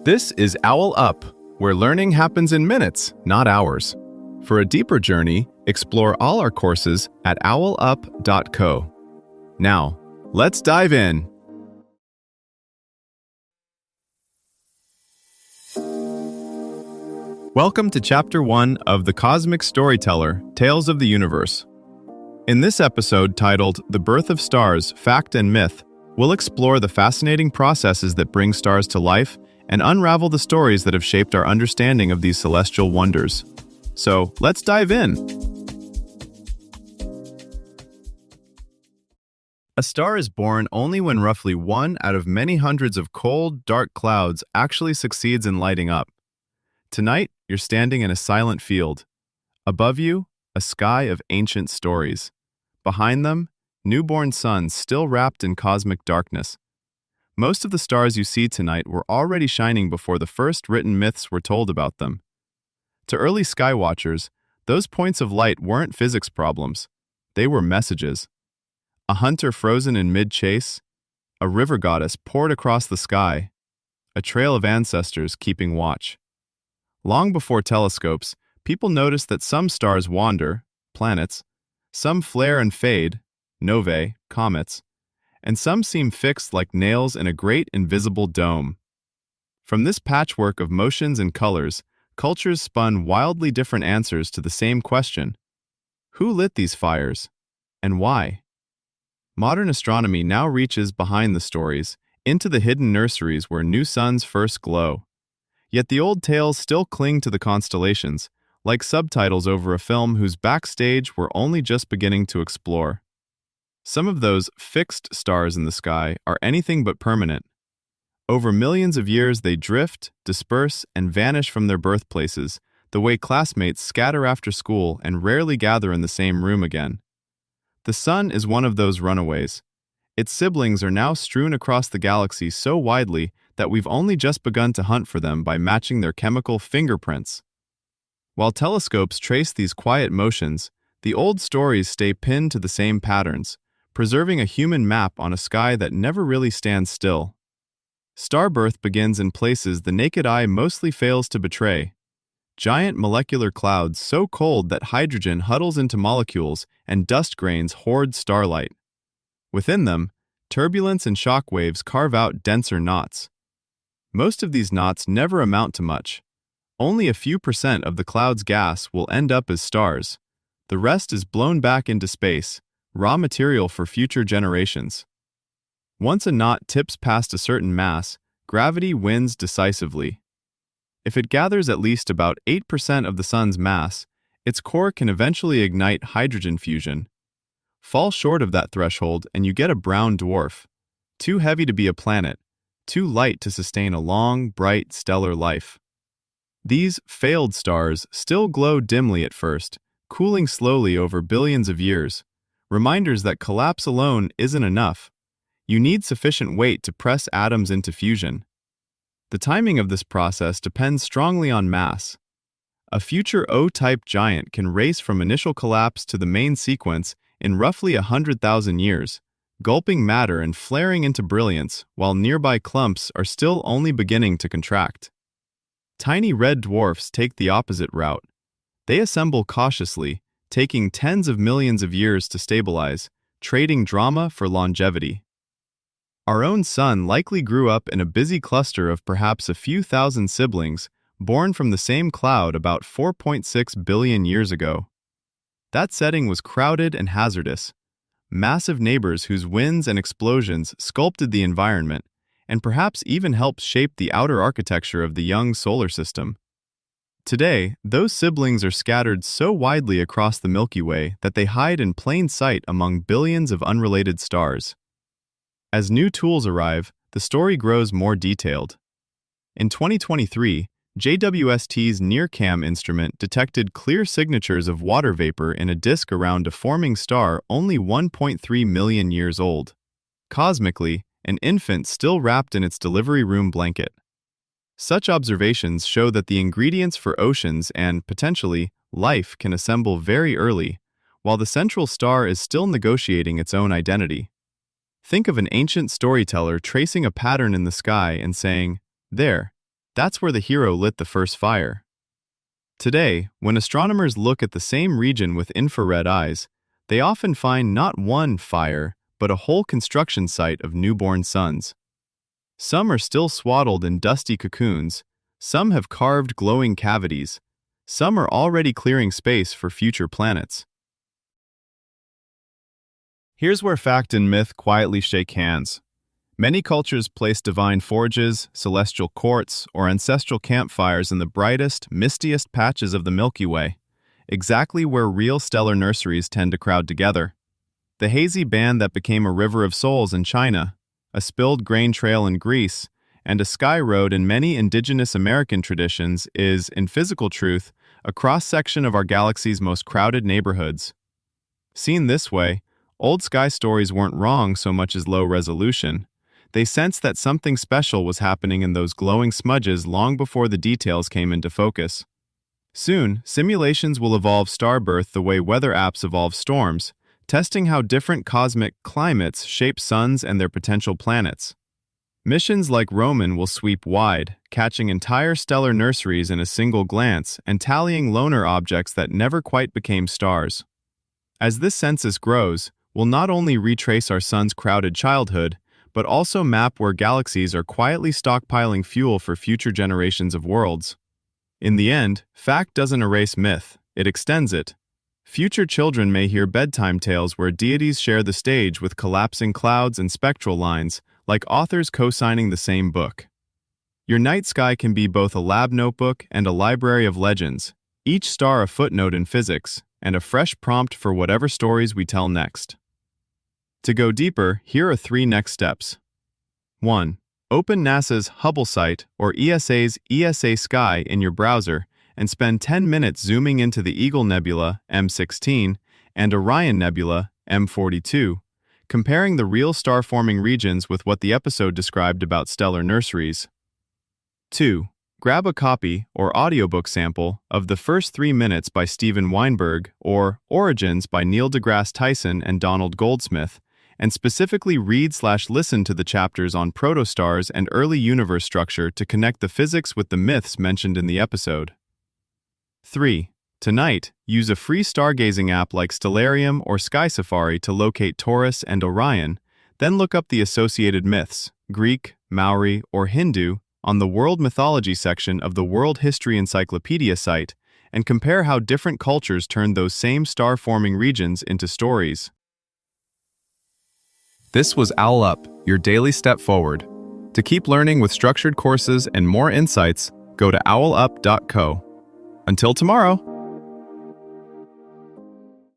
This is OwlUp, where learning happens in minutes, not hours. For a deeper journey, explore all our courses at owlup.co. Now, let's dive in. Welcome to Chapter 1 of The Cosmic Storyteller, Tales of the Universe. In this episode titled The Birth of Stars, Fact and Myth, we'll explore the fascinating processes that bring stars to life and unravel the stories that have shaped our understanding of these celestial wonders. So, let's dive in. A star is born only when roughly one out of many hundreds of cold, dark clouds actually succeeds in lighting up. Tonight, you're standing in a silent field. Above you, a sky of ancient stories. Behind them, newborn suns still wrapped in cosmic darkness. Most of the stars you see tonight were already shining before the first written myths were told about them. To early sky watchers, those points of light weren't physics problems. They were messages. A hunter frozen in mid-chase, a river goddess poured across the sky, a trail of ancestors keeping watch. Long before telescopes, people noticed that some stars wander, planets, some flare and fade, novae, comets, and some seem fixed like nails in a great invisible dome. From this patchwork of motions and colors, cultures spun wildly different answers to the same question. Who lit these fires? And why? Modern astronomy now reaches behind the stories, into the hidden nurseries where new suns first glow. Yet the old tales still cling to the constellations, like subtitles over a film whose backstage we're only just beginning to explore. Some of those fixed stars in the sky are anything but permanent. Over millions of years they drift, disperse, and vanish from their birthplaces, the way classmates scatter after school and rarely gather in the same room again. The Sun is one of those runaways. Its siblings are now strewn across the galaxy so widely that we've only just begun to hunt for them by matching their chemical fingerprints. While telescopes trace these quiet motions, the old stories stay pinned to the same patterns, preserving a human map on a sky that never really stands still. Star birth begins in places the naked eye mostly fails to betray. Giant molecular clouds so cold that hydrogen huddles into molecules and dust grains hoard starlight. Within them, turbulence and shock waves carve out denser knots. Most of these knots never amount to much. Only a few % of the cloud's gas will end up as stars. The rest is blown back into space, raw material for future generations. Once a knot tips past a certain mass, gravity wins decisively. If it gathers at least about 8% of the sun's mass, its core can eventually ignite hydrogen fusion. Fall short of that threshold and you get a brown dwarf. Too heavy to be a planet, too light to sustain a long, bright, stellar life. These failed stars still glow dimly at first, cooling slowly over billions of years. Reminders that collapse alone isn't enough. You need sufficient weight to press atoms into fusion. The timing of this process depends strongly on mass. A future O-type giant can race from initial collapse to the main sequence in roughly 100,000 years, gulping matter and flaring into brilliance while nearby clumps are still only beginning to contract. Tiny red dwarfs take the opposite route. They assemble cautiously, taking tens of millions of years to stabilize, trading drama for longevity. Our own sun likely grew up in a busy cluster of perhaps a few thousand siblings, born from the same cloud about 4.6 billion years ago. That setting was crowded and hazardous. Massive neighbors whose winds and explosions sculpted the environment, and perhaps even helped shape the outer architecture of the young solar system. Today, those siblings are scattered so widely across the Milky Way that they hide in plain sight among billions of unrelated stars. As new tools arrive, the story grows more detailed. In 2023, JWST's NIRCam instrument detected clear signatures of water vapor in a disk around a forming star only 1.3 million years old. Cosmically, an infant still wrapped in its delivery room blanket. Such observations show that the ingredients for oceans and, potentially, life can assemble very early, while the central star is still negotiating its own identity. Think of an ancient storyteller tracing a pattern in the sky and saying, "There, That's where the hero lit the first fire. Today, when astronomers look at the same region with infrared eyes, they often find not one fire, but a whole construction site of newborn suns. Some are still swaddled in dusty cocoons, some have carved glowing cavities, some are already clearing space for future planets. Here's where fact and myth quietly shake hands. Many cultures place divine forges, celestial courts, or ancestral campfires in the brightest, mistiest patches of the Milky Way, exactly where real stellar nurseries tend to crowd together. The hazy band that became a river of souls in China, a spilled grain trail in Greece, and a sky road in many indigenous American traditions is, in physical truth, a cross-section of our galaxy's most crowded neighborhoods. Seen this way, old sky stories weren't wrong so much as low resolution. They sensed that something special was happening in those glowing smudges long before the details came into focus. Soon, simulations will evolve starbirth the way weather apps evolve storms, testing how different cosmic climates shape suns and their potential planets. Missions like Roman will sweep wide, catching entire stellar nurseries in a single glance and tallying loner objects that never quite became stars. As this census grows, we'll not only retrace our sun's crowded childhood, but also map where galaxies are quietly stockpiling fuel for future generations of worlds. In the end, fact doesn't erase myth, it extends it. Future children may hear bedtime tales where deities share the stage with collapsing clouds and spectral lines, like authors co-signing the same book. Your night sky can be both a lab notebook and a library of legends, each star a footnote in physics, and a fresh prompt for whatever stories we tell next. To go deeper, here are 3 next steps. 1. Open NASA's Hubble site or ESA's ESA Sky in your browser and spend 10 minutes zooming into the Eagle Nebula, M16, and Orion Nebula, M42, comparing the real star-forming regions with what the episode described about stellar nurseries. 2. Grab a copy or audiobook sample of The First 3 Minutes by Steven Weinberg or Origins by Neil deGrasse Tyson and Donald Goldsmith, and specifically read/listen to the chapters on protostars and early universe structure to connect the physics with the myths mentioned in the episode. 3. Tonight, use a free stargazing app like Stellarium or Sky Safari to locate Taurus and Orion, then look up the associated myths, Greek, Maori, or Hindu, on the World Mythology section of the World History Encyclopedia site, and compare how different cultures turned those same star-forming regions into stories. This was OwlUp, your daily step forward. To keep learning with structured courses and more insights, go to owlup.co. Until tomorrow!